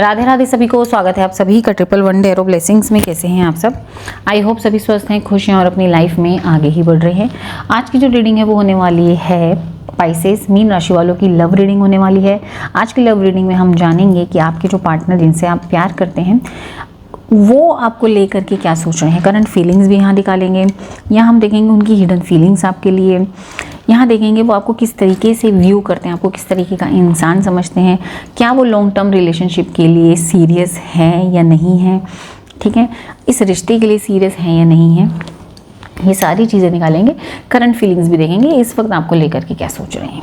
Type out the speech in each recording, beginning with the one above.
राधे राधे सभी को स्वागत है आप सभी का 111 डे ऑफ ब्लेसिंग्स में। कैसे हैं आप सब? आई होप सभी स्वस्थ हैं, खुश हैं और अपनी लाइफ में आगे ही बढ़ रहे हैं। आज की जो रीडिंग है वो होने वाली है पाइसेस, मीन राशि वालों की लव रीडिंग होने वाली है। आज की लव रीडिंग में हम जानेंगे कि आपके जो पार्टनर जिनसे आप प्यार करते हैं वो आपको लेकर के क्या सोच रहे हैं। करंट फीलिंग्स भी यहाँ निकालेंगे। यहाँ हम देखेंगे उनकी हिडन फीलिंग्स आपके लिए। यहाँ देखेंगे वो आपको किस तरीके से व्यू करते हैं, आपको किस तरीके का इंसान समझते हैं। क्या वो लॉन्ग टर्म रिलेशनशिप के लिए सीरियस है या नहीं है, ठीक है, इस रिश्ते के लिए सीरियस है या नहीं है, ये सारी चीज़ें निकालेंगे। करंट फीलिंग्स भी देखेंगे, इस वक्त आपको लेकर के क्या सोच रहे हैं,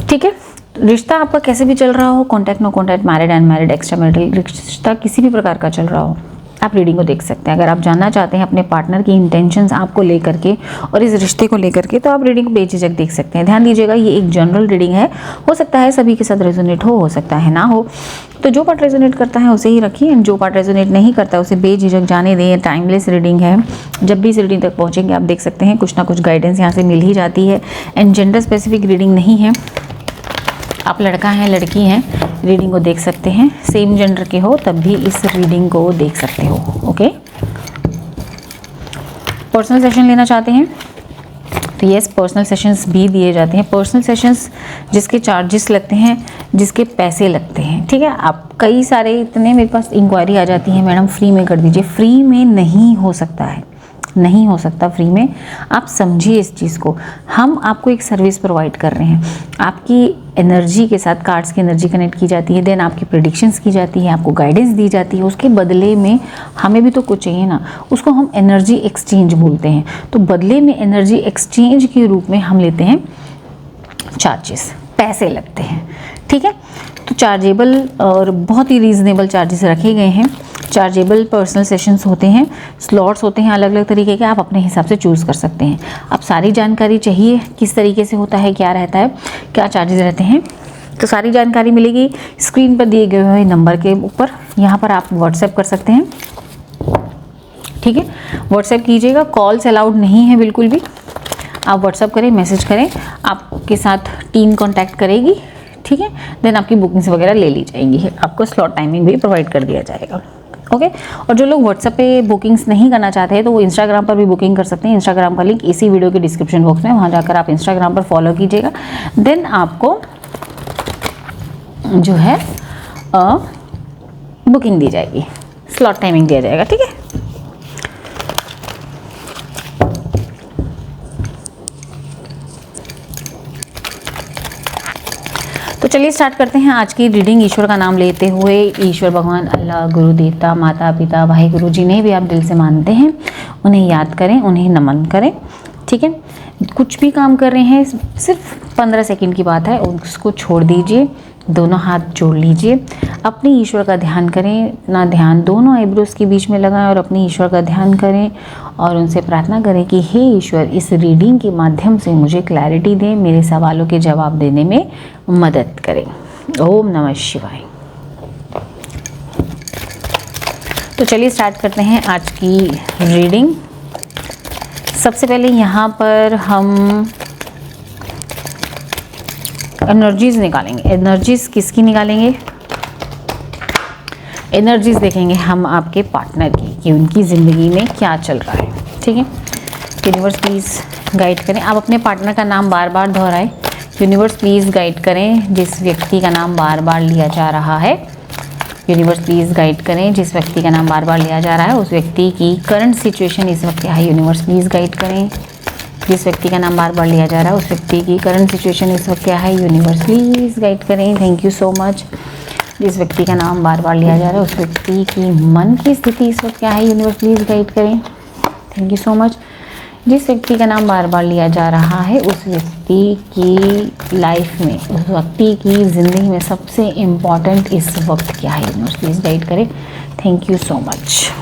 ठीक है। रिश्ता आपका कैसे भी चल रहा हो, contact no contact, married unmarried, extra marital रिश्ता किसी भी प्रकार का चल रहा हो, आप रीडिंग को देख सकते हैं। अगर आप जानना चाहते हैं अपने पार्टनर की इंटेंशंस आपको लेकर के और इस रिश्ते को लेकर के, तो आप रीडिंग को बेझिझक देख सकते हैं। ध्यान दीजिएगा, ये एक जनरल रीडिंग है, हो सकता है सभी के साथ रेजोनेट हो सकता है ना हो। तो जो पार्ट रेजोनेट करता है उसे ही रखिए, जो पार्ट रेजोनेट नहीं करता उसे बेझिझक जाने दें। टाइमलेस रीडिंग है, जब भी इस रीडिंग तक पहुँचेंगे आप देख सकते हैं कुछ ना कुछ गाइडेंस यहाँ से मिल ही जाती है। एंड जेंडर स्पेसिफिक रीडिंग नहीं है, आप लड़का हैं लड़की हैं रीडिंग को देख सकते हैं। सेम जेंडर के हो तब भी इस रीडिंग को देख सकते हो, ओके। पर्सनल सेशन लेना चाहते हैं तो यस, पर्सनल सेशंस भी दिए जाते हैं। पर्सनल सेशंस जिसके चार्जेस लगते हैं, जिसके पैसे लगते हैं, ठीक है। आप कई सारे इतने मेरे पास इंक्वायरी आ जाती है, मैडम फ्री में कर दीजिए। फ्री में नहीं हो सकता है, नहीं हो सकता फ्री में। आप समझिए इस चीज़ को, हम आपको एक सर्विस प्रोवाइड कर रहे हैं। आपकी एनर्जी के साथ कार्ड्स की एनर्जी कनेक्ट की जाती है, देन आपकी प्रेडिक्शंस की जाती है, आपको गाइडेंस दी जाती है। उसके बदले में हमें भी तो कुछ चाहिए ना, उसको हम एनर्जी एक्सचेंज बोलते हैं। तो बदले में एनर्जी एक्सचेंज के रूप में हम लेते हैं चार्जेस, पैसे लगते हैं, ठीक है। तो चार्जेबल और बहुत ही रीज़नेबल चार्जेस रखे गए हैं। चार्जेबल पर्सनल सेशंस होते हैं, स्लॉट्स होते हैं अलग अलग तरीके के, आप अपने हिसाब से चूज़ कर सकते हैं। आप सारी जानकारी चाहिए किस तरीके से होता है, क्या रहता है, क्या चार्जेस रहते हैं, तो सारी जानकारी मिलेगी स्क्रीन पर दिए गए हुए नंबर के ऊपर। यहाँ पर आप व्हाट्सएप कर सकते हैं, ठीक है। व्हाट्सएप कीजिएगा, कॉल्स अलाउड नहीं है बिल्कुल भी। आप व्हाट्सएप करें, मैसेज करें, आपके साथ टीम कॉन्टैक्ट करेगी, ठीक है। देन आपकी बुकिंग्स वगैरह ले ली जाएंगी, आपको स्लॉट टाइमिंग भी प्रोवाइड कर दिया जाएगा, ओके। और जो लोग व्हाट्सएप पे बुकिंग्स नहीं करना चाहते हैं तो वो इंस्टाग्राम पर भी बुकिंग कर सकते हैं। इंस्टाग्राम का लिंक इसी वीडियो के डिस्क्रिप्शन बॉक्स में, वहाँ जाकर आप इंस्टाग्राम पर फॉलो कीजिएगा। देन आपको जो है बुकिंग दी जाएगी, स्लॉट टाइमिंग दिया जाएगा, ठीक है। तो चलिए स्टार्ट करते हैं आज की रीडिंग। ईश्वर का नाम लेते हुए, ईश्वर भगवान, अल्लाह, गुरु देवता, माता पिता, भाई गुरु, जिन्हें भी आप दिल से मानते हैं उन्हें याद करें, उन्हें नमन करें, ठीक है। कुछ भी काम कर रहे हैं सिर्फ 15 सेकंड की बात है, उसको छोड़ दीजिए, दोनों हाथ जोड़ लीजिए, अपने ईश्वर का ध्यान करें। अपना ध्यान दोनों आईब्रोज के बीच में लगाएं और अपने ईश्वर का ध्यान करें और उनसे प्रार्थना करें कि हे ईश्वर, इस रीडिंग के माध्यम से मुझे क्लैरिटी दें, मेरे सवालों के जवाब देने में मदद करें। ओम नमः शिवाय। तो चलिए स्टार्ट करते हैं आज की रीडिंग। सबसे पहले यहाँ पर हम एनर्जीज निकालेंगे। एनर्जीज किसकी निकालेंगे? एनर्जीज देखेंगे हम आपके पार्टनर की कि उनकी ज़िंदगी में क्या चल रहा है, ठीक है। यूनिवर्स प्लीज़ गाइड करें। आप अपने पार्टनर का नाम बार बार दोहराएं। यूनिवर्स प्लीज़ गाइड करें जिस व्यक्ति का नाम बार बार लिया जा रहा है। यूनिवर्स प्लीज़ गाइड करें जिस व्यक्ति का नाम बार बार लिया जा रहा है, उस व्यक्ति की करंट सिचुएशन इस वक्त क्या है। यूनिवर्स प्लीज़ गाइड करें जिस व्यक्ति का नाम बार बार लिया जा रहा है, उस व्यक्ति की करंट सिचुएशन इस वक्त क्या है। यूनिवर्स प्लीज़ गाइड करें, थैंक यू सो मच। जिस व्यक्ति का नाम बार बार लिया जा रहा है, उस व्यक्ति की मन की स्थिति इस वक्त क्या है। यूनिवर्स प्लीज़ गाइड करें, थैंक यू सो मच। जिस व्यक्ति का नाम बार बार लिया जा रहा है, उस व्यक्ति की लाइफ में, उस व्यक्ति की ज़िंदगी में सबसे इम्पॉर्टेंट इस वक्त क्या है। यूनिवर्स प्लीज़ गाइड करें, thank you so much.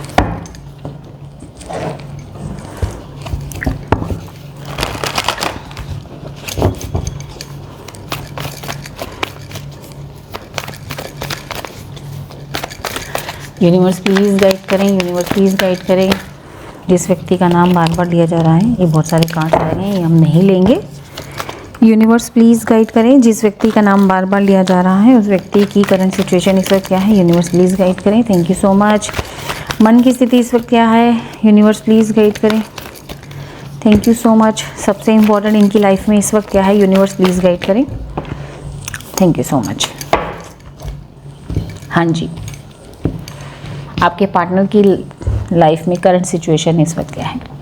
Universe please guide करें, यूनिवर्स प्लीज़ गाइड करें जिस व्यक्ति का नाम बार बार लिया जा रहा है। ये बहुत सारे कार्ड्स आ रहे हैं, ये हम नहीं लेंगे, यूनिवर्स प्लीज़ गाइड करें, जिस व्यक्ति का नाम बार बार लिया जा रहा है उस व्यक्ति की करंट सिचुएशन इस वक्त क्या है, यूनिवर्स प्लीज़ गाइड करें। Thank you so much. मन की स्थिति इस वक्त क्या है, यूनिवर्स प्लीज़ गाइड करें। Thank you so much. सबसे इम्पोर्टेंट इनकी लाइफ में इस वक्त क्या है, यूनिवर्स प्लीज़ गाइड करें। Thank you so much. हाँ जी, आपके पार्टनर की लाइफ में करंट सिचुएशन इस वक्त क्या है।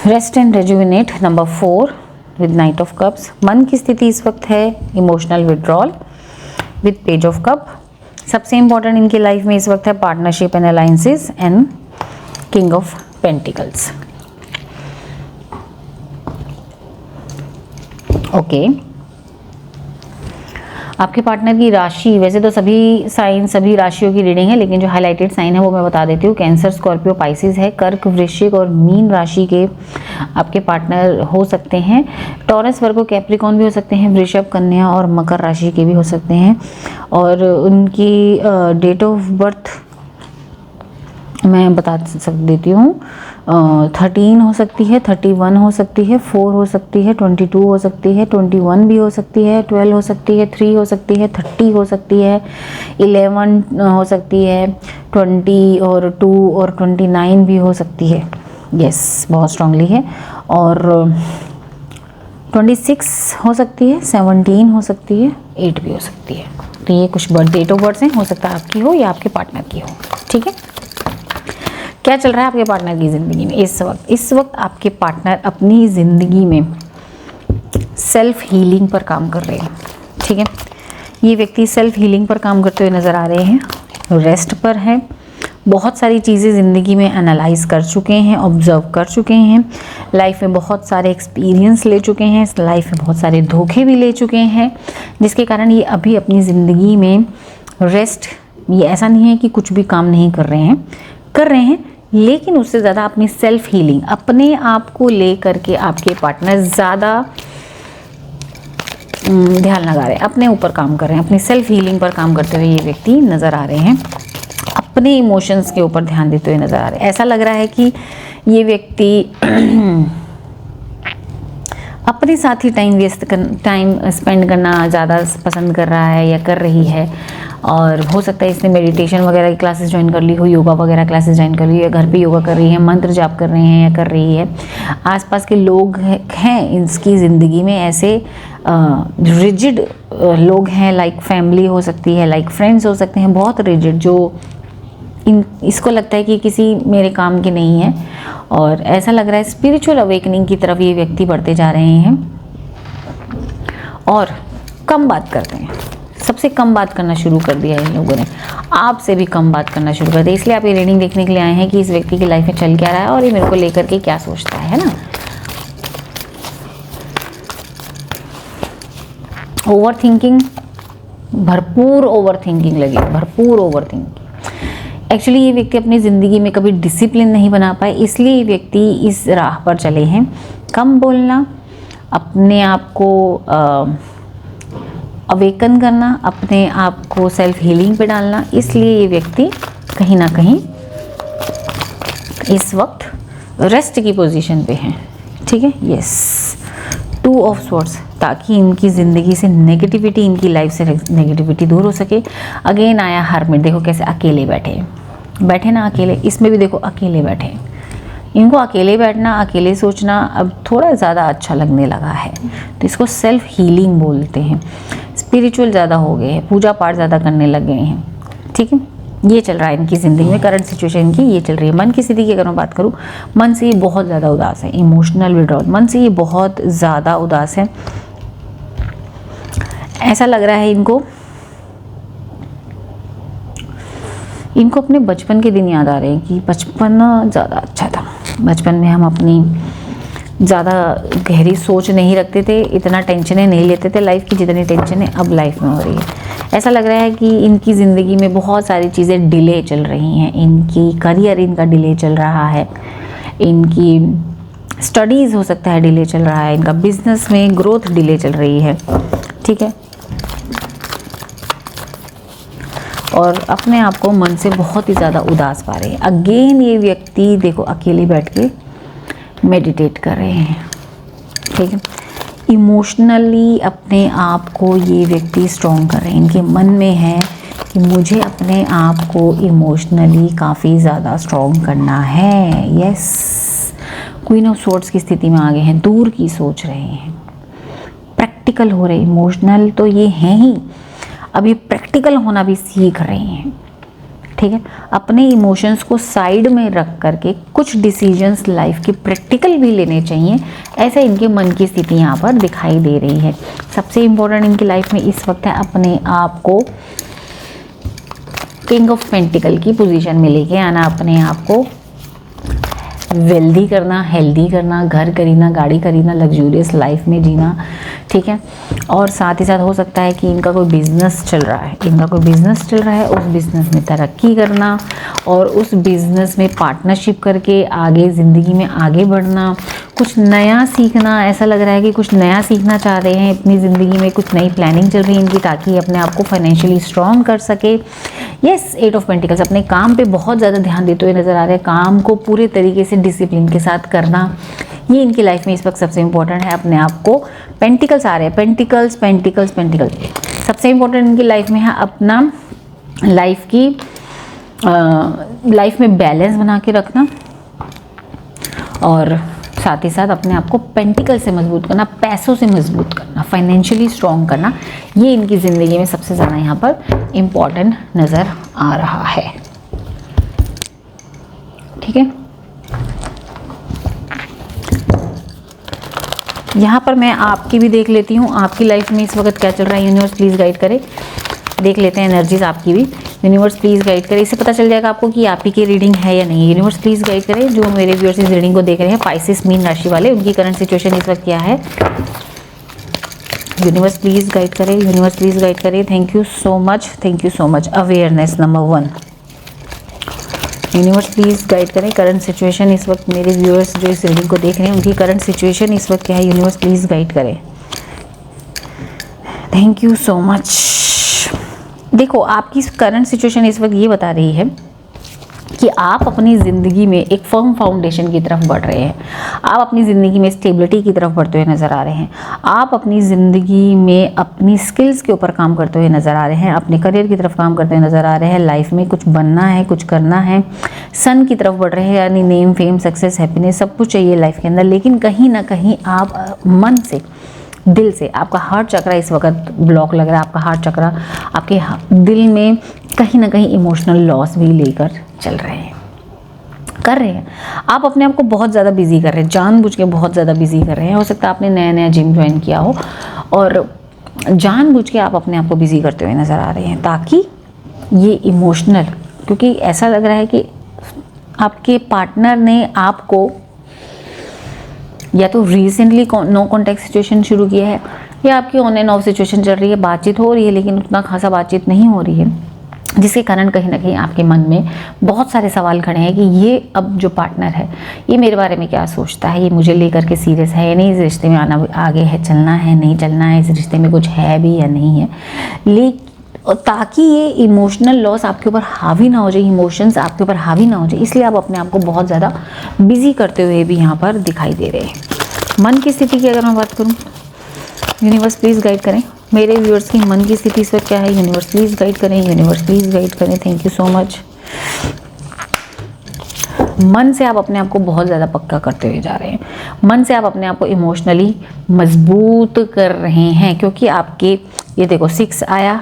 Rest and rejuvenate number 4 with night of cups. मन की स्थिति इस वक्त है emotional withdrawal with page of cup. सबसे इंपॉर्टेंट इनकी लाइफ में इस वक्त है partnership and alliances and king of pentacles. Okay, आपके पार्टनर की राशि, वैसे तो सभी साइन सभी राशियों की रीडिंग है, लेकिन जो हाईलाइटेड साइन है वो मैं बता देती हूँ। कैंसर, स्कॉर्पियो, पाइसिस है। कर्क, वृश्चिक और मीन राशि के आपके पार्टनर हो सकते हैं। टॉरस, वर्गो, कैप्रिकॉन भी हो सकते हैं। वृषभ, कन्या और मकर राशि के भी हो सकते हैं। और उनकी डेट ऑफ बर्थ मैं बता देती हूँ। 13 हो सकती है, 31 हो सकती है, 4 हो सकती है, 22 हो सकती है, 21 भी हो सकती है, 12 हो सकती है, 3 हो सकती है, 30 हो सकती है, 11 हो सकती है, 20 और 2 और 29 भी हो सकती है। यस, बहुत स्ट्रांगली है। और 26 हो सकती है, 17 हो सकती है, 8 भी हो सकती है। तो ये कुछ डेट ऑफ बर्थ हैं, हो सकता है आपकी हो या आपके पार्टनर की हो। ठीक है, क्या चल रहा है आपके पार्टनर की ज़िंदगी में इस वक्त आपके पार्टनर अपनी ज़िंदगी में सेल्फ हीलिंग पर काम कर रहे हैं। ठीक है, ये व्यक्ति सेल्फ हीलिंग पर काम करते हुए नज़र आ रहे हैं, रेस्ट पर है, बहुत सारी चीज़ें ज़िंदगी में एनालाइज कर चुके हैं, ऑब्जर्व कर चुके हैं, लाइफ में बहुत सारे एक्सपीरियंस ले चुके हैं, लाइफ में बहुत सारे धोखे भी ले चुके हैं, जिसके कारण ये अभी अपनी ज़िंदगी में रेस्ट, ये ऐसा नहीं है कि कुछ भी काम नहीं कर रहे हैं, लेकिन उससे ज़्यादा अपनी सेल्फ हीलिंग, अपने आप को ले करके आपके पार्टनर ज़्यादा ध्यान लगा रहे हैं, अपने ऊपर काम कर रहे हैं, अपनी सेल्फ हीलिंग पर काम करते हुए ये व्यक्ति नज़र आ रहे हैं, अपने इमोशंस के ऊपर ध्यान देते हुए नज़र आ रहे हैं। ऐसा लग रहा है कि ये व्यक्ति अपने साथ ही टाइम स्पेंड करना ज़्यादा पसंद कर रहा है या कर रही है। और हो सकता है इसने मेडिटेशन वगैरह की क्लासेस ज्वाइन कर ली हो, योगा वगैरह क्लासेस ज्वाइन कर ली हो, या घर पे योगा कर रही है, मंत्र जाप कर रहे हैं या कर रही है। आसपास के लोग हैं इसकी ज़िंदगी में ऐसे रिजिड लोग हैं, लाइक फैमिली हो सकती है, लाइक फ्रेंड्स हो सकते हैं, बहुत रिजिड, जो इसको लगता है कि किसी मेरे काम के नहीं है। और ऐसा लग रहा है स्पिरिचुअल अवेकनिंग की तरफ ये व्यक्ति बढ़ते जा रहे हैं और कम बात करते हैं, सबसे कम बात करना शुरू कर दिया है इन लोगों ने, आपसे भी कम बात करना शुरू कर दिया। इसलिए आप ये रीडिंग देखने के लिए आए हैं कि इस व्यक्ति की लाइफ में चल क्या रहा है और ये मेरे को लेकर के क्या सोचता है ना। ओवर थिंकिंग, भरपूर ओवर थिंकिंग लगी, भरपूर ओवर थिंकिंग। एक्चुअली ये व्यक्ति अपनी ज़िंदगी में कभी डिसिप्लिन नहीं बना पाए, इसलिए ये व्यक्ति इस राह पर चले हैं। कम बोलना, अपने आप को अवेकन करना, अपने आप को सेल्फ हीलिंग पे डालना, इसलिए ये व्यक्ति कहीं ना कहीं इस वक्त रेस्ट की पोजीशन पे हैं। ठीक है, यस, 2 ऑफ स्वॉर्ड्स, ताकि इनकी ज़िंदगी से नेगेटिविटी, इनकी लाइफ से नेगेटिविटी दूर हो सके। अगेन आया हर्मिट, देखो कैसे अकेले बैठे ना, अकेले, इसमें भी देखो अकेले बैठे। इनको अकेले बैठना, अकेले सोचना अब थोड़ा ज़्यादा अच्छा लगने लगा है, तो इसको सेल्फ हीलिंग बोलते हैं। स्पिरिचुअल ज़्यादा हो गए हैं, पूजा पाठ ज़्यादा करने लग गए हैं। ठीक है, ये चल रहा है इनकी ज़िंदगी में, करंट सिचुएशन की ये चल रही है। मन की स्थिति की अगर मैं बात करूँ, मन से ये बहुत ज़्यादा उदास है, इमोशनल विड्रॉल, मन से ये बहुत ज़्यादा उदास है। ऐसा लग रहा है इनको अपने बचपन के दिन याद आ रहे हैं कि बचपन ज़्यादा अच्छा था। बचपन में हम अपनी ज़्यादा गहरी सोच नहीं रखते थे, इतना टेंशनें नहीं लेते थे लाइफ की जितनी टेंशनें अब लाइफ में हो रही है। ऐसा लग रहा है कि इनकी ज़िंदगी में बहुत सारी चीज़ें डिले चल रही हैं, इनकी करियर इनका डिले चल रहा है, इनकी स्टडीज़ हो सकता है डिले चल रहा है, इनका बिजनेस में ग्रोथ डिले चल रही है। ठीक है, और अपने आप को मन से बहुत ही ज़्यादा उदास पा रहे हैं। अगेन ये व्यक्ति देखो अकेले बैठ के मेडिटेट कर रहे हैं, ठीक है। इमोशनली अपने आप को ये व्यक्ति स्ट्रॉन्ग कर रहे हैं, इनके मन में है कि मुझे अपने आप को इमोशनली काफ़ी ज़्यादा स्ट्रॉन्ग करना है। यस, क्वीन ऑफ स्वॉर्ड्स की स्थिति में आ गए हैं, दूर की सोच रहे हैं, प्रैक्टिकल हो रहे, इमोशनल तो ये हैं ही, अब ये प्रैक्टिकल होना भी सीख रहे हैं। ठीक है, अपने इमोशंस को साइड में रख करके कुछ डिसीजंस लाइफ के प्रैक्टिकल भी लेने चाहिए, ऐसा इनके मन की स्थिति यहाँ पर दिखाई दे रही है। सबसे इम्पोर्टेंट इनकी लाइफ में इस वक्त है अपने आप को किंग ऑफ पेंटिकल की पोजीशन में लेके आना, अपने आप को वेल्दी करना, हेल्दी करना, घर खरीदना, गाड़ी खरीदना, लग्जूरियस लाइफ में जीना। ठीक है, और साथ ही साथ हो सकता है कि इनका कोई बिजनेस चल रहा है, उस बिजनेस में तरक्की करना और उस बिजनेस में पार्टनरशिप करके आगे ज़िंदगी में आगे बढ़ना, कुछ नया सीखना। ऐसा लग रहा है कि कुछ नया सीखना चाह रहे हैं अपनी ज़िंदगी में, कुछ नई प्लानिंग चल रही है इनकी ताकि अपने आप को फाइनेंशियली स्ट्रॉन्ग कर सके। यस, 8 ऑफ पेंटिकल्स, अपने काम पे बहुत ज़्यादा ध्यान देते हुए नज़र आ रहे हैं, काम को पूरे तरीके से डिसिप्लिन के साथ करना, ये इनकी लाइफ में इस वक्त सबसे इम्पोर्टेंट है। अपने आप को पेंटिकल्स आ रहे हैं, पेंटिकल्स सबसे इम्पोर्टेंट इनकी लाइफ में है अपना लाइफ में बैलेंस बना के रखना और साथ ही साथ अपने आप को पेंटिकल से मजबूत करना, पैसों से मजबूत करना, फाइनेंशियली स्ट्रॉन्ग करना, ये इनकी ज़िंदगी में सबसे ज़्यादा यहाँ पर इम्पॉर्टेंट नज़र आ रहा है। ठीक है, यहाँ पर मैं आपकी भी देख लेती हूँ, आपकी लाइफ में इस वक्त क्या चल रहा है। यूनिवर्स प्लीज़ गाइड करे, देख लेते हैं एनर्जीज आपकी भी। यूनिवर्स प्लीज़ गाइड करे, इससे पता चल जाएगा आपको कि आप ही की रीडिंग है या नहीं। यूनिवर्स प्लीज़ गाइड करे, जो मेरे व्यूअर्स इस रीडिंग को देख रहे हैं, पाइसेस मीन राशि वाले, उनकी करंट सिचुएशन इस वक्त क्या है। यूनिवर्स प्लीज़ गाइड करे, यूनिवर्स प्लीज़ गाइड करे। Thank you so much. Awareness number 1, universe please guide करें। करंट सिचुएशन इस वक्त मेरे व्यूअर्स जो इस रीडिंग को देख रहे हैं, उनकी करंट सिचुएशन इस वक्त क्या है। यूनिवर्स प्लीज़ गाइड करें। Thank you so much. देखो, आपकी करंट सिचुएशन इस वक्त ये बता रही है कि आप अपनी ज़िंदगी में एक फर्म फाउंडेशन की तरफ बढ़ रहे हैं, आप अपनी ज़िंदगी में स्टेबिलिटी की तरफ बढ़ते हुए नज़र आ रहे हैं, आप अपनी ज़िंदगी में अपनी स्किल्स के ऊपर काम करते हुए नज़र आ रहे हैं, अपने करियर की तरफ काम करते हुए नज़र आ रहे हैं, लाइफ में कुछ बनना है, कुछ करना है, सन की तरफ बढ़ रहे हैं, यानी नेम, फेम, सक्सेस, हैप्पीनेस सब कुछ चाहिए लाइफ के अंदर। लेकिन कहीं ना कहीं आप मन से, दिल से, आपका हार्ट चक्रा इस वक्त ब्लॉक लग रहा है। आपका हार्ट चक्रा आपके दिल में कहीं ना कहीं इमोशनल लॉस भी लेकर चल रहे हैं, कर रहे हैं। आप अपने आप को बहुत ज़्यादा बिजी कर रहे हैं, जानबूझ के बहुत ज़्यादा बिजी कर रहे हैं। हो सकता है आपने नया जिम ज्वाइन किया हो और जानबूझ के आप अपने आप को बिजी करते हुए नज़र आ रहे हैं ताकि ये इमोशनल, क्योंकि ऐसा लग रहा है कि आपके पार्टनर ने आपको या तो रिसेंटली नो कॉन्टैक्ट सिचुएशन शुरू किया है या आपकी ऑन एंड ऑफ सिचुएशन चल रही है, बातचीत हो रही है लेकिन उतना खासा बातचीत नहीं हो रही है, जिसके कारण कहीं ना कहीं आपके मन में बहुत सारे सवाल खड़े हैं कि ये अब जो पार्टनर है ये मेरे बारे में क्या सोचता है, ये मुझे लेकर के सीरियस है या नहीं, इस रिश्ते में आना आगे है, चलना है नहीं चलना है, इस रिश्ते में कुछ है भी या नहीं है। लेकिन ताकि ये इमोशनल लॉस आपके ऊपर हावी ना हो जाए, इमोशंस आपके ऊपर हावी ना हो जाए, इसलिए आप अपने आप को बहुत ज़्यादा बिजी करते हुए भी यहाँ पर दिखाई दे रहे हैं। मन की स्थिति की अगर मैं बात करूँ, यूनिवर्स प्लीज़ गाइड करें मेरे व्यूअर्स की मन की स्थिति इस वक्त क्या है। यूनिवर्स प्लीज़ गाइड करें, यूनिवर्स प्लीज़ गाइड करें। Thank you so much. मन से आप अपने आप को बहुत ज़्यादा पक्का करते हुए जा रहे हैं, मन से आप अपने आप को इमोशनली मजबूत कर रहे हैं, क्योंकि आपके ये देखो 6 आया,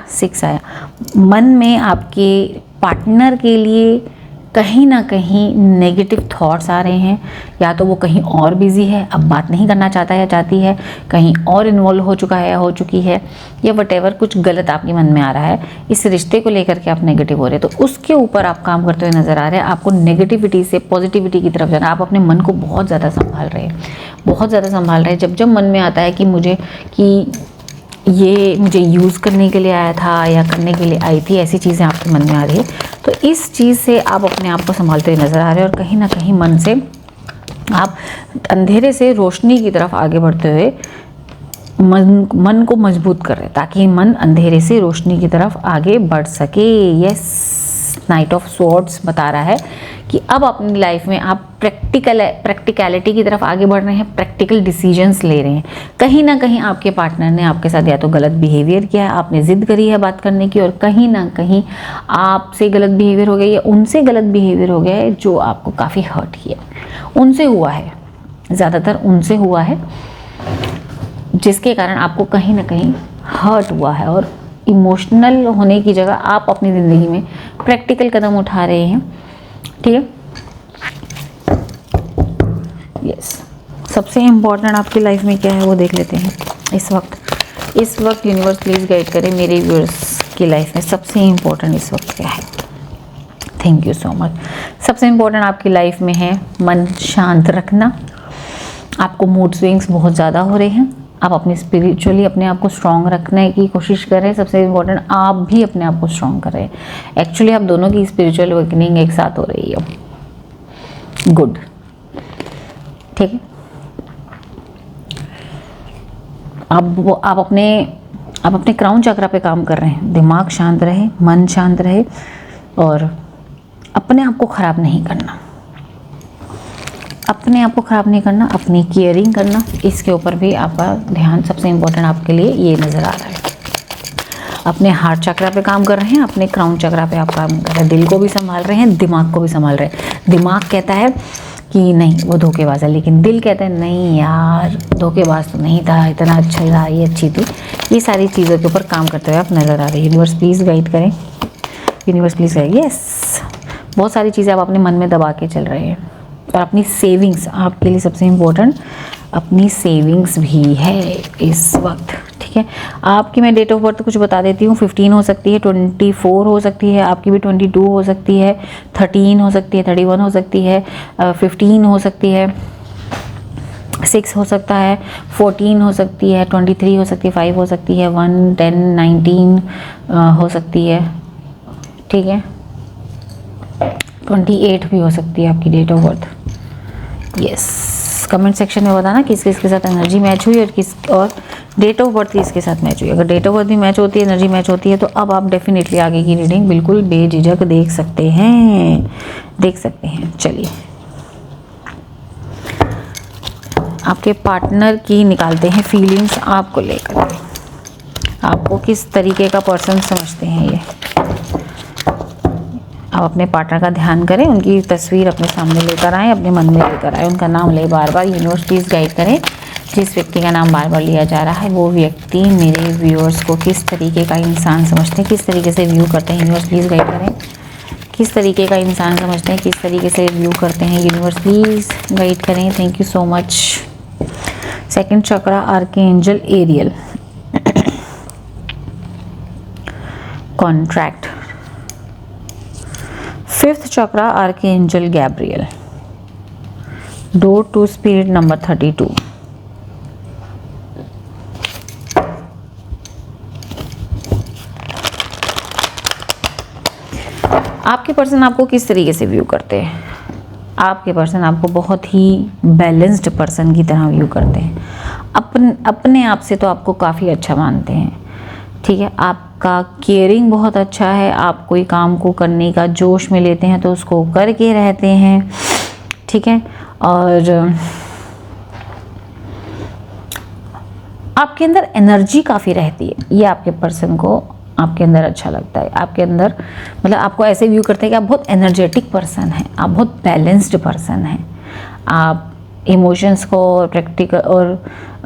मन में आपके पार्टनर के लिए कहीं ना कहीं नेगेटिव थॉट्स आ रहे हैं, या तो वो कहीं और बिजी है, अब बात नहीं करना चाहता या चाहती है, कहीं और इन्वॉल्व हो चुका है या हो चुकी है, या वटेवर कुछ गलत आपके मन में आ रहा है, इस रिश्ते को लेकर के आप नेगेटिव हो रहे हैं, तो उसके ऊपर आप काम करते हुए नज़र आ रहे हैं। आपको नेगेटिविटी से पॉजिटिविटी की तरफ जाना, आप अपने मन को बहुत ज़्यादा संभाल रहे हैं, बहुत ज़्यादा संभाल रहे हैं। जब जब मन में आता है कि ये मुझे यूज़ करने के लिए आया था या करने के लिए आई थी, ऐसी चीज़ें आपके मन में आ रही है, तो इस चीज़ से आप अपने आप को संभालते हुए नज़र आ रहे हैं और कहीं ना कहीं मन से आप अंधेरे से रोशनी की तरफ आगे बढ़ते हुए मन को मजबूत कर रहे हैं ताकि मन अंधेरे से रोशनी की तरफ आगे बढ़ सके। यस, नाइट ऑफ स्वॉर्ड्स बता रहा है कि अब अपनी लाइफ में आप प्रैक्टिकलिटी की तरफ आगे बढ़ रहे हैं, प्रैक्टिकल डिसीजंस ले रहे हैं। कहीं ना कहीं आपके पार्टनर ने आपके साथ या तो गलत बिहेवियर किया है, आपने जिद करी है बात करने की, और कहीं ना कहीं आपसे गलत बिहेवियर हो गया या उनसे गलत बिहेवियर हो गया है जो आपको काफ़ी हर्ट किया। उनसे हुआ है, ज़्यादातर उनसे हुआ है, जिसके कारण आपको कहीं ना कहीं हर्ट हुआ है, और इमोशनल होने की जगह आप अपनी ज़िंदगी में प्रैक्टिकल कदम उठा रहे हैं। ठीक है, यस। सबसे इम्पोर्टेंट आपकी लाइफ में क्या है वो देख लेते हैं इस वक्त यूनिवर्स प्लीज़ गाइड करें मेरे व्यूअर्स की लाइफ में सबसे इम्पोर्टेंट इस वक्त क्या है। Thank you so much. सबसे इम्पोर्टेंट आपकी लाइफ में है मन शांत रखना। आपको मूड स्विंग्स बहुत ज़्यादा हो रहे हैं, आप अपने स्पिरिचुअली अपने आप को स्ट्रॉन्ग रखने की कोशिश कर रहे हैं। सबसे इम्पोर्टेंट आप भी अपने आप को स्ट्रॉन्ग कर रहे हैं। एक्चुअली आप दोनों की स्पिरिचुअल अवेकनिंग एक साथ हो रही है। गुड, ठीक है। आप अपने क्राउन चक्रा पे काम कर रहे हैं। दिमाग शांत रहे, मन शांत रहे, और अपने आप को ख़राब नहीं करना, अपने आप को ख़राब नहीं करना, अपनी केयरिंग करना, इसके ऊपर भी आपका ध्यान सबसे इम्पोर्टेंट आपके लिए ये नज़र आ रहा है। अपने हार्ट चक्रा पे काम कर रहे हैं, अपने क्राउन चक्रा पे आप काम कर रहे हैं। दिल को भी संभाल रहे हैं, दिमाग को भी संभाल रहे हैं। दिमाग कहता है कि नहीं वो धोखेबाज है, लेकिन दिल कहता है नहीं यार धोखेबाज तो नहीं था, इतना अच्छा था, ये अच्छी थी। ये सारी चीज़ों के ऊपर काम करते हुए आप नज़र आ रहे हैं। यूनिवर्स प्लीज़ गाइड करें, यूनिवर्स प्लीज़ गाइड। यस, बहुत सारी चीज़ें आप अपने मन में दबा के चल रहे हैं, और अपनी सेविंग्स आपके लिए सबसे इम्पोर्टेंट अपनी सेविंग्स भी है इस वक्त। ठीक है, आपकी मैं डेट ऑफ बर्थ कुछ बता देती हूँ। 15 हो सकती है, 24 हो सकती है, आपकी भी 22 हो सकती है, 13 हो सकती है, 31 हो सकती है, 15 हो सकती है, 6 हो सकता है, 14 हो सकती है, 23 हो सकती है, 5 हो सकती है, 1, 10, 19 हो सकती है। ठीक है, 28 भी हो सकती है आपकी date of birth. Yes, comment section में बताना किस किस के साथ एनर्जी मैच हुई और डेट ऑफ बर्थ किसके साथ मैच हुई। अगर डेट ऑफ बर्थ भी मैच होती है, एनर्जी मैच होती है, तो अब आप डेफिनेटली आगे की रीडिंग बिल्कुल बेझिझक देख सकते हैं। चलिए आपके पार्टनर की निकालते हैं फीलिंग्स आपको लेकर। आपको किस तरीके का पर्सन समझते हैं ये। आप अपने पार्टनर का ध्यान करें, उनकी तस्वीर अपने सामने लेकर आएँ, अपने मन में लेकर आएँ, उनका नाम ले बार बार। यूनिवर्स प्लीज़ गाइड करें जिस व्यक्ति का नाम बार बार लिया जा रहा है वो व्यक्ति मेरे व्यूअर्स को किस तरीके का इंसान समझते हैं, किस तरीके से व्यू करते हैं। यूनिवर्स प्लीज़ गाइड करें किस तरीके का इंसान समझते हैं, किस तरीके से व्यू करते हैं। यूनिवर्स प्लीज़ गाइड करें। Thank you so much. Second chakra archangel Ariel, contract. Fifth chakra archangel Gabriel, door to spirit number 32। आपके पर्सन आपको किस तरीके से व्यू करते हैं। आपके पर्सन आपको बहुत ही बैलेंस्ड पर्सन की तरह व्यू करते हैं। अपने आप से तो आपको काफ़ी अच्छा मानते हैं। ठीक है, आपका केयरिंग बहुत अच्छा है। आप कोई काम को करने का जोश में लेते हैं तो उसको करके रहते हैं। ठीक है, और आपके अंदर एनर्जी काफ़ी रहती है। ये आपके पर्सन को आपके अंदर अच्छा लगता है। आपके अंदर मतलब आपको ऐसे व्यू करते हैं कि आप बहुत एनर्जेटिक पर्सन हैं, आप बहुत बैलेंस्ड पर्सन हैं। आप इमोशंस को और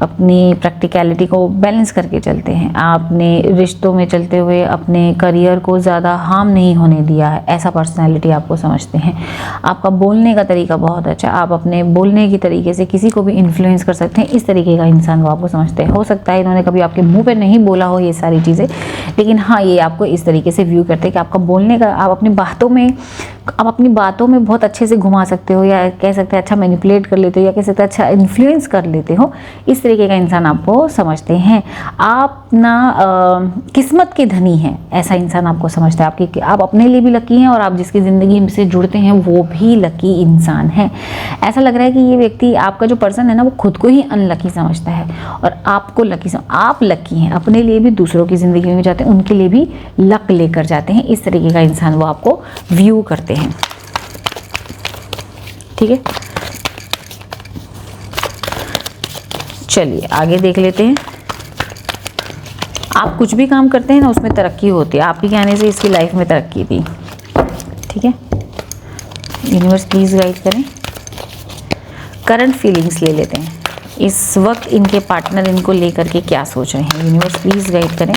अपनी प्रैक्टिकलिटी को बैलेंस करके चलते हैं। आपने रिश्तों में चलते हुए अपने करियर को ज़्यादा हार्म नहीं होने दिया है, ऐसा पर्सनैलिटी आपको समझते हैं। आपका बोलने का तरीका बहुत अच्छा है। आप अपने बोलने की तरीके से किसी को भी इन्फ्लुएंस कर सकते हैं। इस तरीके का इंसान वो आपको समझते हैं। हो सकता है इन्होंने कभी आपके मुंह पे नहीं बोला हो ये सारी चीज़ें, लेकिन हाँ ये आपको इस तरीके से व्यू करते हैं कि आपका बोलने का आप अपनी बातों में बहुत अच्छे से घुमा सकते हो, या कह सकते हैं अच्छा मैनिपुलेट कर लेते हो, या कह सकते हैं अच्छा इन्फ्लुएंस कर लेते हो। इस तरीके का इंसान आपको समझते हैं। आप ना किस्मत के धनी हैं, ऐसा इंसान आपको समझता है। आप अपने लिए भी लकी हैं और आप जिसकी ज़िंदगी से जुड़ते हैं वो भी लकी इंसान है। ऐसा लग रहा है कि ये व्यक्ति, आपका जो पर्सन है ना, वो खुद को ही अनलकी समझता है और आपको लकी आप लकी हैं। अपने लिए भी, दूसरों की ज़िंदगी में भी जाते हैं, उनके लिए भी लक लेकर जाते हैं। इस तरीके का इंसान वो आपको व्यू करते हैं। ठीक है, चलिए आगे देख लेते हैं। आप कुछ भी काम करते हैं ना, उसमें तरक्की होती है। आप ही के आने से इसकी लाइफ में तरक्की थी। ठीक है, यूनिवर्स प्लीज़ गाइड करें। करंट फीलिंग्स ले लेते हैं। इस वक्त इनके पार्टनर इनको लेकर के क्या सोच रहे हैं, यूनिवर्स प्लीज़ गाइड करें।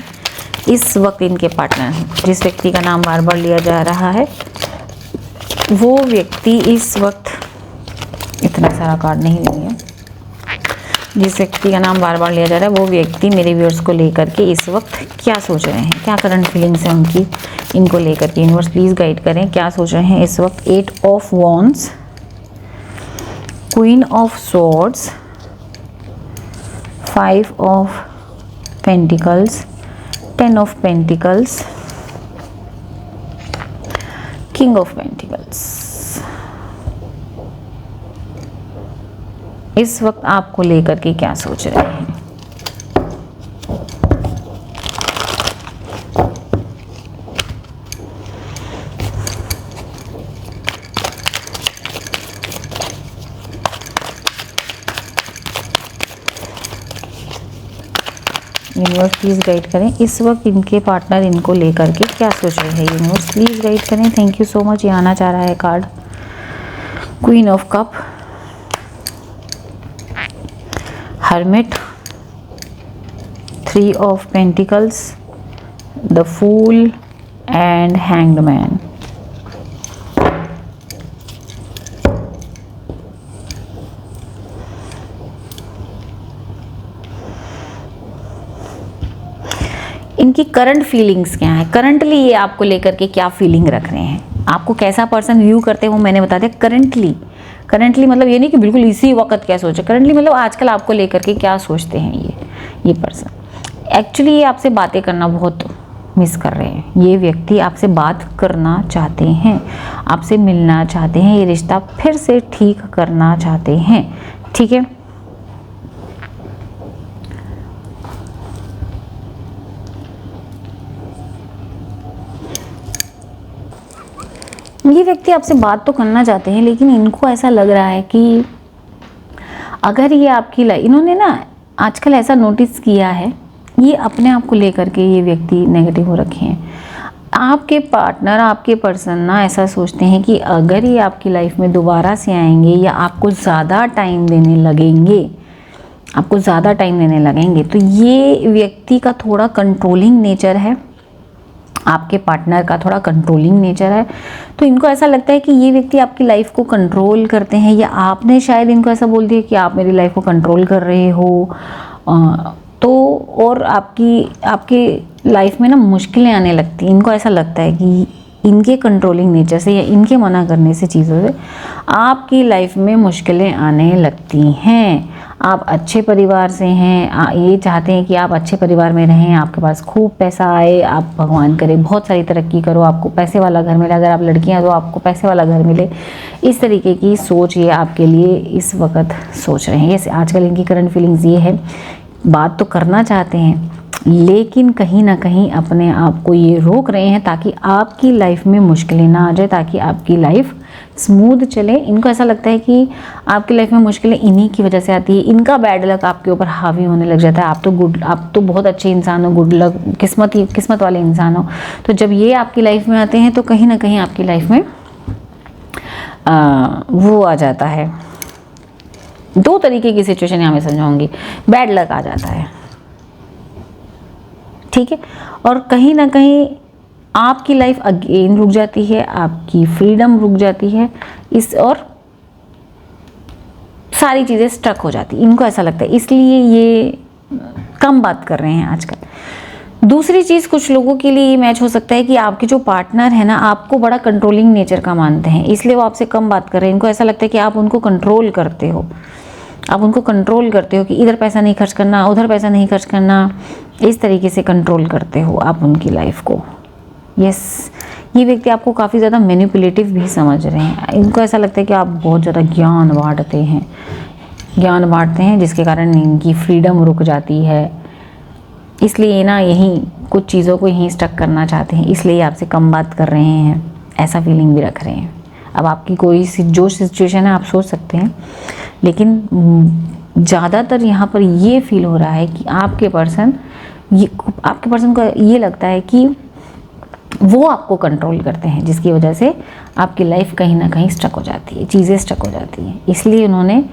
इस वक्त इनके पार्टनर, जिस व्यक्ति का नाम बार बार लिया जा रहा है, वो व्यक्ति इस वक्त, इतना सारा कार्ड नहीं लेंगे, जिस व्यक्ति का नाम बार बार लिया जा रहा है वो व्यक्ति मेरे व्यूअर्स को लेकर के इस वक्त क्या सोच रहे हैं, क्या करंट फीलिंग्स हैं उनकी इनको लेकर के। यूनिवर्स प्लीज़ गाइड करें, क्या सोच रहे हैं इस वक्त। 8 of wands, queen of swords, 5 of pentacles, 10 of pentacles, king of pentacles. इस वक्त आपको लेकर के क्या सोच रहे हैं। यूनिवर्स प्लीज़ गाइड करें, इस वक्त इनके पार्टनर इनको लेकर के क्या सोच रहे हैं। यूनिवर्स प्लीज़ गाइड करें। Thank you so much. ये आना चाह रहा है card queen of cup, hermit, 3 of pentacles, the fool and hanged man। इनकी करंट फीलिंग्स क्या है, करंटली ये आपको लेकर के क्या फीलिंग रख रहे हैं, आपको कैसा पर्सन व्यू करते हैं वो मैंने बता दिया। करंटली मतलब ये नहीं कि बिल्कुल इसी वक्त क्या सोचे, करंटली मतलब आजकल आपको लेकर के क्या सोचते हैं ये पर्सन। एक्चुअली ये आपसे बातें करना बहुत मिस कर रहे हैं। ये व्यक्ति आपसे बात करना चाहते हैं, आपसे मिलना चाहते हैं, ये रिश्ता फिर से ठीक करना चाहते हैं। ठीक है, ये व्यक्ति आपसे बात तो करना चाहते हैं, लेकिन इनको ऐसा लग रहा है कि अगर ये आपकी लाइफ, इन्होंने ना आजकल ऐसा नोटिस किया है, ये अपने आप को लेकर के ये व्यक्ति नेगेटिव हो रखे हैं। आपके पार्टनर, आपके पर्सन ना ऐसा सोचते हैं कि अगर ये आपकी लाइफ में दोबारा से आएंगे या आपको ज़्यादा टाइम देने लगेंगे, तो ये व्यक्ति का थोड़ा कंट्रोलिंग नेचर है, आपके पार्टनर का थोड़ा कंट्रोलिंग नेचर है। तो इनको ऐसा लगता है कि ये व्यक्ति आपकी लाइफ को कंट्रोल करते हैं, या आपने शायद इनको ऐसा बोल दिया कि आप मेरी लाइफ को कंट्रोल कर रहे हो। तो और आपकी लाइफ में ना मुश्किलें आने लगती हैं। इनको ऐसा लगता है कि इनके कंट्रोलिंग नेचर से या इनके मना करने से चीज़ों से आपकी लाइफ में मुश्किलें आने लगती हैं। आप अच्छे परिवार से हैं, ये चाहते हैं कि आप अच्छे परिवार में रहें, आपके पास खूब पैसा आए, आप भगवान करे बहुत सारी तरक्की करो, आपको पैसे वाला घर मिले। अगर आप लड़कियां तो आपको पैसे वाला घर मिले। इस तरीके की सोच ये आपके लिए इस वक्त सोच रहे हैं। ये आजकल इनकी करंट फीलिंग्स ये है, बात तो करना चाहते हैं लेकिन कहीं ना कहीं अपने आप को ये रोक रहे हैं ताकि आपकी लाइफ में मुश्किलें ना आ जाए, ताकि आपकी लाइफ स्मूथ चले। इनको ऐसा लगता है कि आपकी लाइफ में मुश्किलें इन्हीं की वजह से आती है, इनका बैड लक आपके ऊपर हावी होने लग जाता है। आप तो बहुत अच्छे इंसान हो, गुड लक, किस्मत वाले इंसान हो। तो जब ये आपकी लाइफ में आते हैं तो कहीं ना कहीं आपकी लाइफ में वो आ जाता है। दो तरीके की सिचुएशन यहाँ मैं समझाऊंगी, बैड लक आ जाता है। ठीक है, और कहीं ना कहीं आपकी लाइफ अगेन रुक जाती है, आपकी फ्रीडम रुक जाती है, और सारी चीज़ें स्ट्रक हो जाती, इनको ऐसा लगता है, इसलिए ये कम बात कर रहे हैं आजकल। दूसरी चीज़, कुछ लोगों के लिए ये मैच हो सकता है कि आपके जो पार्टनर है ना, आपको बड़ा कंट्रोलिंग नेचर का मानते हैं, इसलिए वो आपसे कम बात कर रहे हैं। इनको ऐसा लगता है कि आप उनको कंट्रोल करते हो, आप उनको कंट्रोल करते हो कि इधर पैसा नहीं खर्च करना, उधर पैसा नहीं खर्च करना, इस तरीके से कंट्रोल करते हो आप उनकी लाइफ को। यस, ये व्यक्ति आपको काफ़ी ज़्यादा मैनिपुलेटिव भी समझ रहे हैं। इनको ऐसा लगता है कि आप बहुत ज़्यादा ज्ञान बांटते हैं जिसके कारण इनकी फ्रीडम रुक जाती है। इसलिए ना यहीं कुछ चीज़ों को यहीं स्टक करना चाहते हैं, इसलिए आपसे कम बात कर रहे हैं, ऐसा फीलिंग भी रख रहे हैं। अब आपकी कोई जो सिचुएशन है आप सोच सकते हैं, लेकिन ज़्यादातर यहाँ पर ये फील हो रहा है कि आपके पर्सन को ये लगता है कि वो आपको कंट्रोल करते हैं, जिसकी वजह से आपकी लाइफ कहीं ना कहीं स्टक हो जाती है, चीज़ें स्टक हो जाती हैं। इसलिए उन्होंने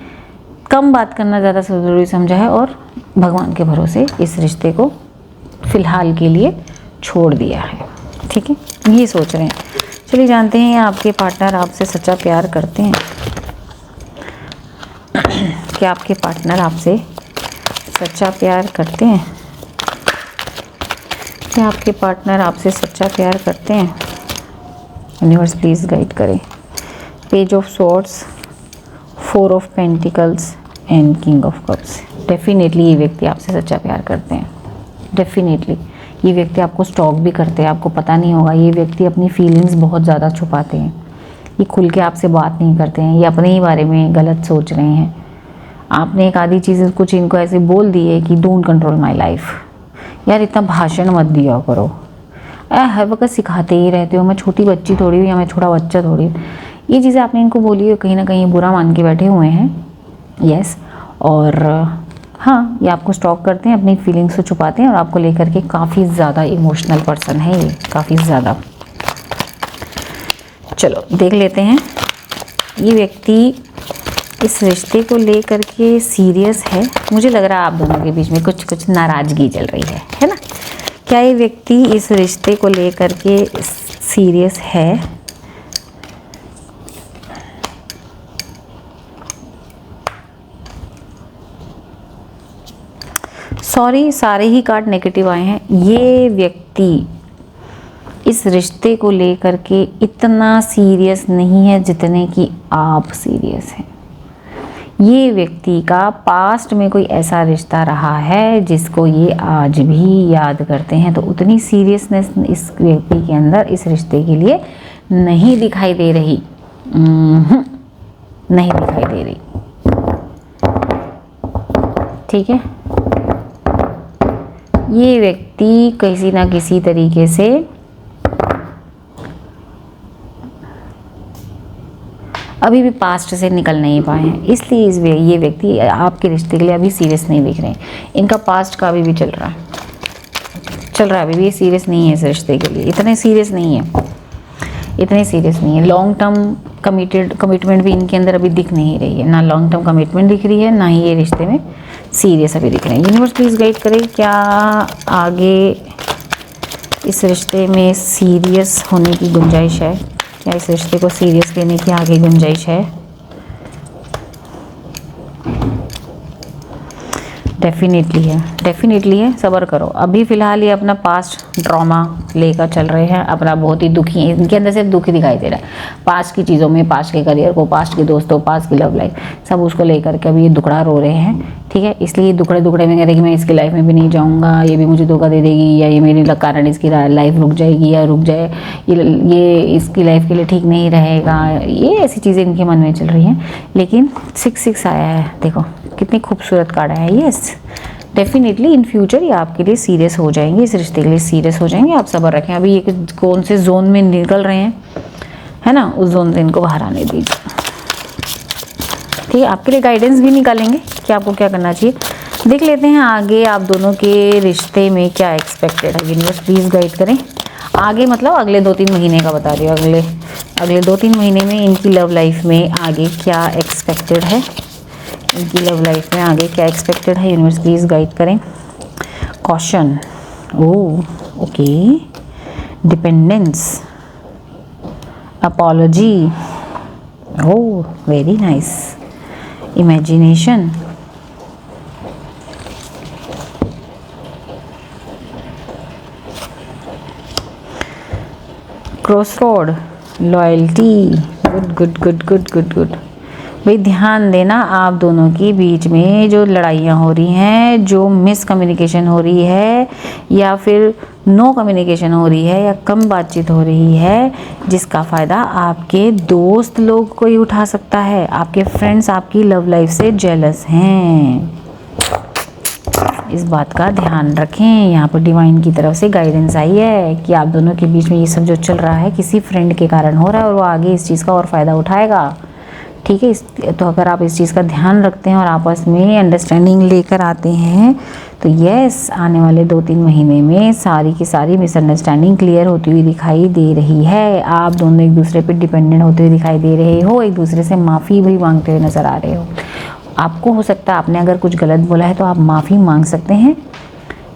कम बात करना ज़्यादा ज़रूरी समझा है और भगवान के भरोसे इस रिश्ते को फ़िलहाल के लिए छोड़ दिया है। ठीक है, ये सोच रहे हैं। चलिए जानते हैं आपके पार्टनर आपसे सच्चा प्यार करते हैं। क्या आपके पार्टनर आपसे सच्चा प्यार करते हैं? क्या आपके पार्टनर आपसे सच्चा प्यार करते हैं? यूनिवर्स प्लीज़ गाइड करें। Page of swords, 4 of pentacles and king of cups. Definitely ये व्यक्ति आपसे सच्चा प्यार करते हैं। डेफिनेटली ये व्यक्ति आपको स्टॉक भी करते हैं, आपको पता नहीं होगा। ये व्यक्ति अपनी फीलिंग्स बहुत ज़्यादा छुपाते हैं, ये खुल के आपसे बात नहीं करते हैं, ये अपने ही बारे में गलत सोच रहे हैं। आपने एक आधी चीज़ें कुछ इनको ऐसे बोल दी है कि डोंट कंट्रोल माई लाइफ। यार इतना भाषण मत दिया करो, हर वक्त सिखाते ही रहते हो, मैं छोटी बच्ची थोड़ी हूँ या मैं छोटा बच्चा थोड़ी हूँ। ये चीज़ें आपने इनको बोली है, कहीं ना कहीं बुरा मान के बैठे हुए हैं। यस, और हाँ, ये आपको स्टॉक करते हैं, अपनी फीलिंग्स को छुपाते हैं और आपको लेकर के काफ़ी ज़्यादा इमोशनल पर्सन है ये, काफ़ी ज़्यादा। चलो देख लेते हैं ये व्यक्ति इस रिश्ते को लेकर के सीरियस है। मुझे लग रहा है आप दोनों के बीच में कुछ नाराज़गी चल रही है ना? क्या ये व्यक्ति इस रिश्ते को लेकर के सीरियस है? सॉरी, सारे ही कार्ड नेगेटिव आए हैं। ये व्यक्ति इस रिश्ते को लेकर के इतना सीरियस नहीं है जितने कि आप सीरियस हैं। ये व्यक्ति का पास्ट में कोई ऐसा रिश्ता रहा है जिसको ये आज भी याद करते हैं, तो उतनी सीरियसनेस इस व्यक्ति के अंदर इस रिश्ते के लिए नहीं दिखाई दे रही। नहीं दिखाई दे रही। ठीक है, ये व्यक्ति किसी ना किसी तरीके से अभी भी पास्ट से निकल नहीं पाए हैं, इसलिए ये व्यक्ति आपके रिश्ते के लिए अभी सीरियस नहीं दिख रहे हैं। इनका पास्ट का अभी भी चल रहा है, अभी भी सीरियस नहीं है इस रिश्ते के लिए, इतने सीरियस नहीं है। लॉन्ग टर्म कमिटमेंट भी इनके अंदर अभी दिख नहीं रही है, ना लॉन्ग टर्म कमिटमेंट दिख रही है, ना ही ये रिश्ते में सीरियस अभी दिख रहे हैं। यूनिवर्स प्लीज़ गाइड करें, क्या आगे इस रिश्ते में सीरियस होने की गुंजाइश है? क्या इस रिश्ते को सीरियस लेने की आगे गुंजाइश है? डेफिनेटली है। सब्र करो। अभी फ़िलहाल ये अपना पास्ट ड्रामा लेकर चल रहे हैं, अपना बहुत ही दुखी है, इनके अंदर सिर्फ दुख ही दिखाई दे रहा है। पास्ट की चीज़ों में, पास्ट के करियर को, पास्ट के दोस्तों, पास्ट की लव लाइफ, सब उसको लेकर के अभी ये दुखड़ा रो रहे हैं। ठीक है, इसलिए दुखड़े में कह रहे कि मैं इसकी लाइफ में भी नहीं जाऊँगा, ये भी मुझे धोखा दे देगी, या ये मेरे कारण इसकी लाइफ रुक जाएगी या रुक जाए, ये इसकी लाइफ के लिए ठीक नहीं रहेगा। ये ऐसी चीज़ें इनके मन में चल रही हैं। लेकिन 6 आया है, देखो कितनी खूबसूरत कार्ड है। यस, डेफिनेटली इन फ्यूचर ये आपके लिए सीरियस हो जाएंगे, इस रिश्ते के लिए सीरियस हो जाएंगे। आप सब्र रखें। अभी ये कौन से जोन में निकल रहे हैं, है ना, उस जोन से इनको बाहर आने दीजिए। ठीक है, आपके लिए गाइडेंस भी निकालेंगे कि आपको क्या करना चाहिए। देख लेते हैं आगे आप दोनों के रिश्ते में क्या एक्सपेक्टेड है। यूनिवर्स प्लीज़ गाइड करें। आगे मतलब अगले 2-3 महीने का बता रही हूँ, अगले 2-3 महीने में इनकी लव लाइफ में आगे क्या एक्सपेक्टेड है। इनकी लव लाइफ में आगे क्या एक्सपेक्टेड है, यूनिवर्स प्लीज़ गाइड करें। Caution, okay, dependence, apology, very nice, imagination, crossroad, loyalty, good, भाई ध्यान देना, आप दोनों के बीच में जो लड़ाइयाँ हो रही हैं, जो मिसकम्युनिकेशन हो रही है या फिर नो कम्युनिकेशन हो रही है या कम बातचीत हो रही है, जिसका फ़ायदा आपके दोस्त लोग कोई उठा सकता है। आपके फ्रेंड्स आपकी लव लाइफ से जेलस हैं, इस बात का ध्यान रखें। यहाँ पर डिवाइन की तरफ से गाइडेंस आई है कि आप दोनों के बीच में ये सब जो चल रहा है किसी फ्रेंड के कारण हो रहा है और वो आगे इस चीज़ का और फ़ायदा उठाएगा, ठीक है। तो अगर आप इस चीज़ का ध्यान रखते हैं और आपस में अंडरस्टैंडिंग लेकर आते हैं तो यस, आने वाले 2-3 महीने में सारी की सारी मिसअंडरस्टैंडिंग क्लियर होती हुई दिखाई दे रही है। आप दोनों एक दूसरे पे डिपेंडेंट होते हुए दिखाई दे रहे हो, एक दूसरे से माफ़ी भी मांगते हुए नज़र आ रहे हो। आपको हो सकता है आपने अगर कुछ गलत बोला है तो आप माफ़ी मांग सकते हैं,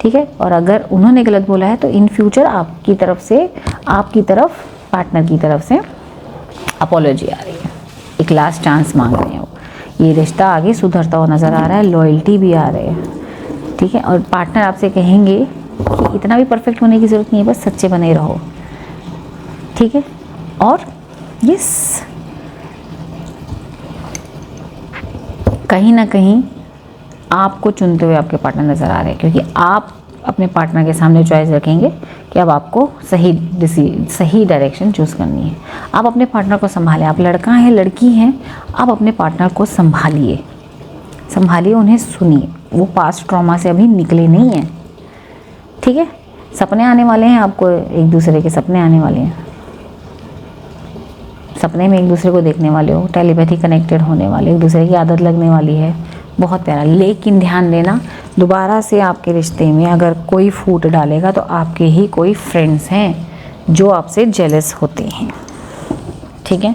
ठीक है। और अगर उन्होंने गलत बोला है तो इन फ्यूचर आपकी तरफ से, आपकी तरफ, पार्टनर की तरफ से अपॉलॉजी आ रही है, एक लास्ट चांस मांग रहे हो। ये रिश्ता आगे सुधरता हुआ नज़र आ रहा है, लॉयल्टी भी आ रही है, ठीक है। और पार्टनर आपसे कहेंगे कि इतना भी परफेक्ट होने की ज़रूरत नहीं है, बस सच्चे बने रहो, ठीक है। और यस, कहीं ना कहीं आपको चुनते हुए आपके पार्टनर नज़र आ रहे हैं, क्योंकि आप अपने पार्टनर के सामने चॉइस रखेंगे कि अब आपको सही डायरेक्शन चूज़ करनी है। आप अपने पार्टनर को संभालें, आप लड़का हैं लड़की हैं, आप अपने पार्टनर को संभालिए, उन्हें सुनिए। वो पास्ट ट्रॉमा से अभी निकले नहीं हैं, ठीक है। सपने आने वाले हैं आपको, एक दूसरे के सपने आने वाले हैं, सपने में एक दूसरे को देखने वाले हो, टेलीपैथी कनेक्टेड होने वाले, एक दूसरे की आदत लगने वाली है, बहुत प्यारा। लेकिन ध्यान देना, दोबारा से आपके रिश्ते में अगर कोई फूट डालेगा तो आपके ही कोई फ्रेंड्स हैं जो आपसे जेलस होते हैं, ठीक है।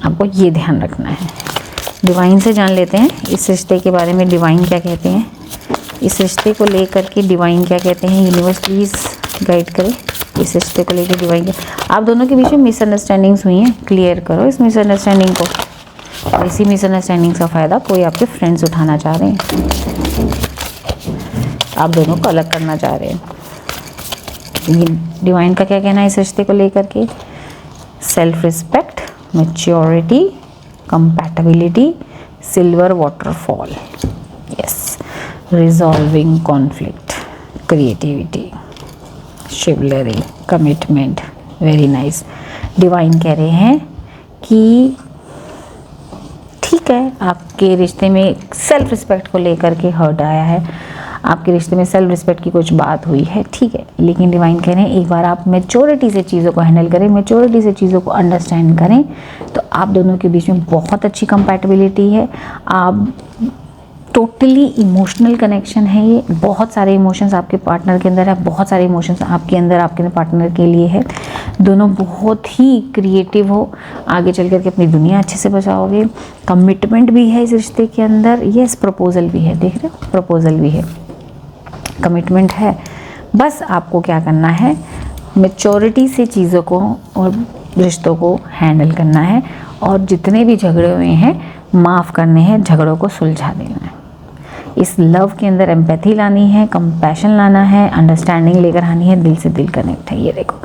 आपको ये ध्यान रखना है। डिवाइन से जान लेते हैं इस रिश्ते के बारे में, डिवाइन क्या कहते हैं, इस रिश्ते को लेकर के डिवाइन क्या कहते हैं। यूनिवर्स प्लीज़ गाइड करें इस रिश्ते को लेकर डिवाइन क्या। आप दोनों के बीच में मिसअंडरस्टैंडिंग्स हुई हैं, क्लियर करो इस मिसअंडरस्टैंडिंग को। और इसी मिसअंडरस्टैंडिंग का फ़ायदा कोई आपके फ्रेंड्स उठाना चाह रहे हैं, आप दोनों को अलग करना चाह रहे हैं। ये डिवाइन का क्या कहना है इस रिश्ते को लेकर के। Self respect, maturity, compatibility, silver waterfall, yes, resolving conflict, creativity, शिवलरी, commitment, very nice. Divine कह रहे हैं कि ठीक है, आपके रिश्ते में सेल्फ रिस्पेक्ट को लेकर के हर्ट आया है, आपके रिश्ते में सेल्फ रिस्पेक्ट की कुछ बात हुई है, ठीक है। लेकिन डिवाइन कह रहे हैं एक बार आप मैच्योरिटी से चीज़ों को हैंडल करें, मैच्योरिटी से चीज़ों को अंडरस्टैंड करें तो आप दोनों के बीच में बहुत अच्छी कंपैटिबिलिटी है। आप टोटली इमोशनल कनेक्शन है, ये बहुत सारे इमोशंस आपके पार्टनर के अंदर है, बहुत सारे इमोशंस आपके अंदर आपके पार्टनर के लिए है। दोनों बहुत ही क्रिएटिव हो, आगे चल कर के अपनी दुनिया अच्छे से बचाओगे। कमिटमेंट भी है इस रिश्ते के अंदर, यस, प्रपोजल भी है, देख रहे हो, प्रपोजल भी है, कमिटमेंट है। बस आपको क्या करना है, मैच्योरिटी से चीज़ों को और रिश्तों को हैंडल करना है, और जितने भी झगड़े हुए हैं माफ़ करने हैं, झगड़ों को सुलझा देना है। इस लव के अंदर एम्पैथी लानी है, कंपैशन लाना है, अंडरस्टैंडिंग लेकर आनी है, दिल से दिल कनेक्ट है। ये देखो,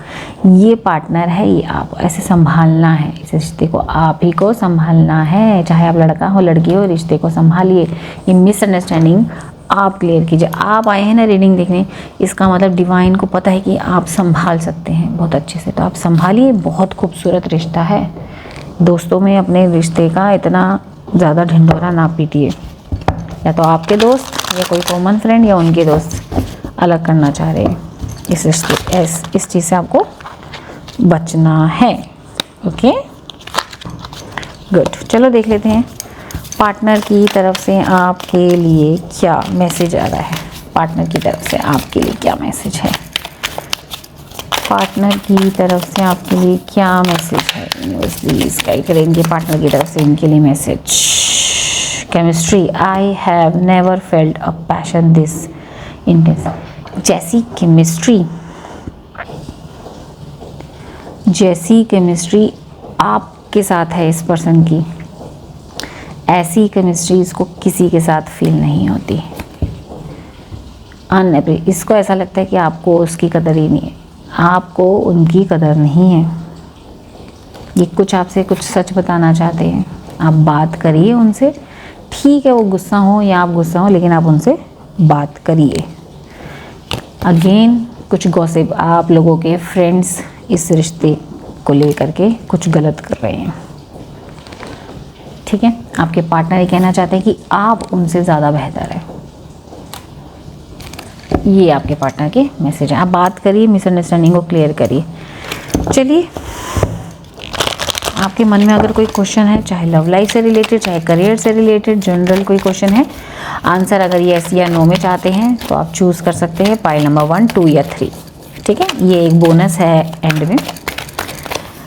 ये पार्टनर है, ये आप ऐसे संभालना है, इस रिश्ते को आप ही को संभालना है, चाहे आप लड़का हो लड़की हो, रिश्ते को संभालिए। ये मिसअंडरस्टैंडिंग आप क्लियर कीजिए। आप आए हैं ना रीडिंग देखने, इसका मतलब डिवाइन को पता है कि आप संभाल सकते हैं बहुत अच्छे से, तो आप संभालिए। बहुत खूबसूरत रिश्ता है। दोस्तों में अपने रिश्ते का इतना ज़्यादा ढिंढोरा ना पीटिए, या तो आपके दोस्त या कोई कॉमन फ्रेंड या उनके दोस्त अलग करना चाह रहे हैं इस रिश्ते, इस चीज़ से आपको बचना है। Okay, good. चलो देख लेते हैं पार्टनर की तरफ से आपके लिए क्या मैसेज आ रहा है। पार्टनर की तरफ से आपके लिए क्या मैसेज है, पार्टनर की तरफ से आपके लिए क्या मैसेज है। प्लीज गाइड करेंगे पार्टनर की तरफ से इनके लिए message. Chemistry, I have never felt a passion this intense. जैसी केमिस्ट्री आपके साथ है इस पर्सन की, ऐसी केमिस्ट्री इसको किसी के साथ फील नहीं होती। इसको ऐसा लगता है कि आपको उसकी कदर ही नहीं है, आपको उनकी कदर नहीं है। ये कुछ आपसे कुछ सच बताना चाहते हैं। आप बात करिए उनसे, ठीक है वो गुस्सा हो या आप गुस्सा हो, लेकिन आप उनसे बात करिए। अगेन कुछ गॉसिप, आप लोगों के फ्रेंड्स इस रिश्ते को लेकर के कुछ गलत कर रहे हैं, ठीक है। आपके पार्टनर ये कहना चाहते हैं कि आप उनसे ज़्यादा बेहतर है। ये आपके पार्टनर के मैसेज है। आप बात करिए, मिसअंडरस्टैंडिंग को क्लियर करिए। चलिए, आपके मन में अगर कोई क्वेश्चन है, चाहे लव लाइफ से रिलेटेड, चाहे करियर से रिलेटेड, जनरल कोई क्वेश्चन है, आंसर अगर येस या नो में चाहते हैं तो आप चूज़ कर सकते हैं पाइल नंबर 1, 2 या 3, ठीक है। ये एक बोनस है एंड में।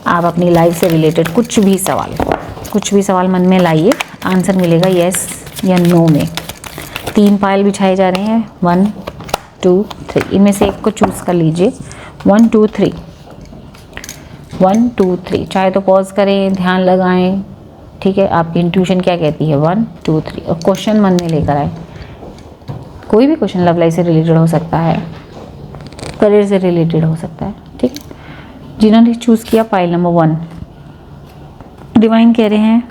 आप अपनी लाइफ से रिलेटेड कुछ भी सवाल मन में लाइए, आंसर मिलेगा येस या नो में। 3 पाइल बिछाए जा रहे हैं, 1, 2, 3, इनमें से एक को चूज़ कर लीजिए। 1, 2, 3, 1, 2, 3, चाहे तो पॉज करें, ध्यान लगाएं, ठीक है। आपकी इंट्यूशन क्या कहती है, 1, 2, 3, और क्वेश्चन मन में लेकर आए। कोई भी क्वेश्चन लव लाइफ से रिलेटेड हो सकता है, करियर से रिलेटेड हो सकता है, ठीक है। जिन्होंने चूज़ किया पाइल नंबर 1, डिवाइन कह रहे हैं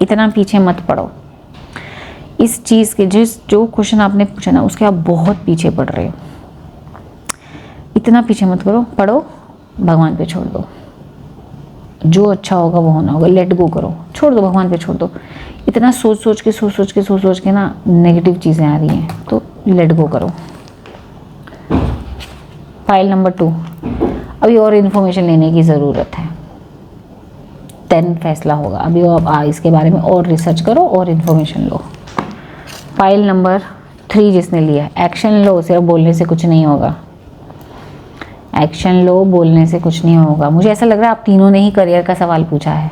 इतना पीछे मत पड़ो। इस चीज़ के जो क्वेश्चन आपने पूछा ना, उसके आप बहुत पीछे पड़ रहे हो। इतना पीछे मत करो, पढ़ो, भगवान पे छोड़ दो। जो अच्छा होगा वो होना होगा, लेट गो करो, छोड़ दो, भगवान पे छोड़ दो। इतना सोच सोच के ना नेगेटिव चीज़ें आ रही हैं, तो लेट गो करो। फाइल नंबर 2, अभी और इन्फॉर्मेशन लेने की ज़रूरत है, 10 फैसला होगा। अभी आप इसके बारे में और रिसर्च करो और इन्फॉर्मेशन लो। फाइल नंबर 3 जिसने लिया, एक्शन लो, सिर्फ बोलने से कुछ नहीं होगा। एक्शन लो, बोलने से कुछ नहीं होगा। मुझे ऐसा लग रहा है आप तीनों ने ही करियर का सवाल पूछा है।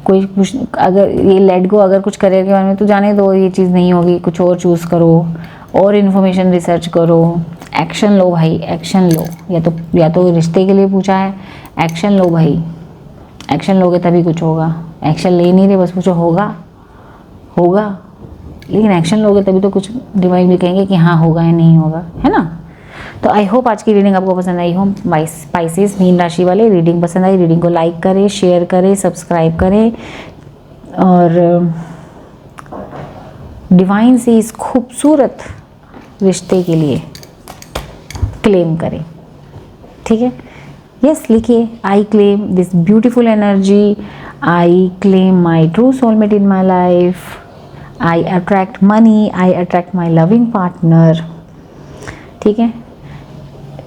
कोई कुछ अगर ये लेट गो, अगर कुछ करियर के बारे में तो जाने दो, ये चीज़ नहीं होगी, कुछ और चूज़ करो और इन्फॉर्मेशन रिसर्च करो। एक्शन लो भाई, एक्शन लो। या तो रिश्ते के लिए पूछा है, एक्शन लो भाई, एक्शन लोगे तभी कुछ होगा। एक्शन ले नहीं रहे, बस पूछो होगा, लेकिन एक्शन लोगे तभी तो कुछ डिवाइन भी कहेंगे कि हाँ होगा या नहीं होगा, है ना। तो आई होप आज की रीडिंग आपको पसंद आई हो। स्पाइसेस मीन राशि वाले रीडिंग पसंद आई, रीडिंग को लाइक करें, शेयर करें, सब्सक्राइब करें और डिवाइन से इस खूबसूरत रिश्ते के लिए क्लेम करें, ठीक है। यस लिखिए, I claim this beautiful energy, I claim my true soulmate in my life, I attract money, I attract my loving partner, ठीक है।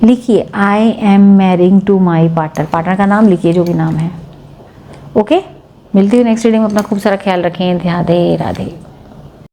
लिखिए, I am marrying to my partner का नाम लिखिए, जो भी नाम है, ओके। मिलती हूँ नेक्स्ट रीडिंग में। अपना खूब सारा ख्याल रखें। राधे राधे।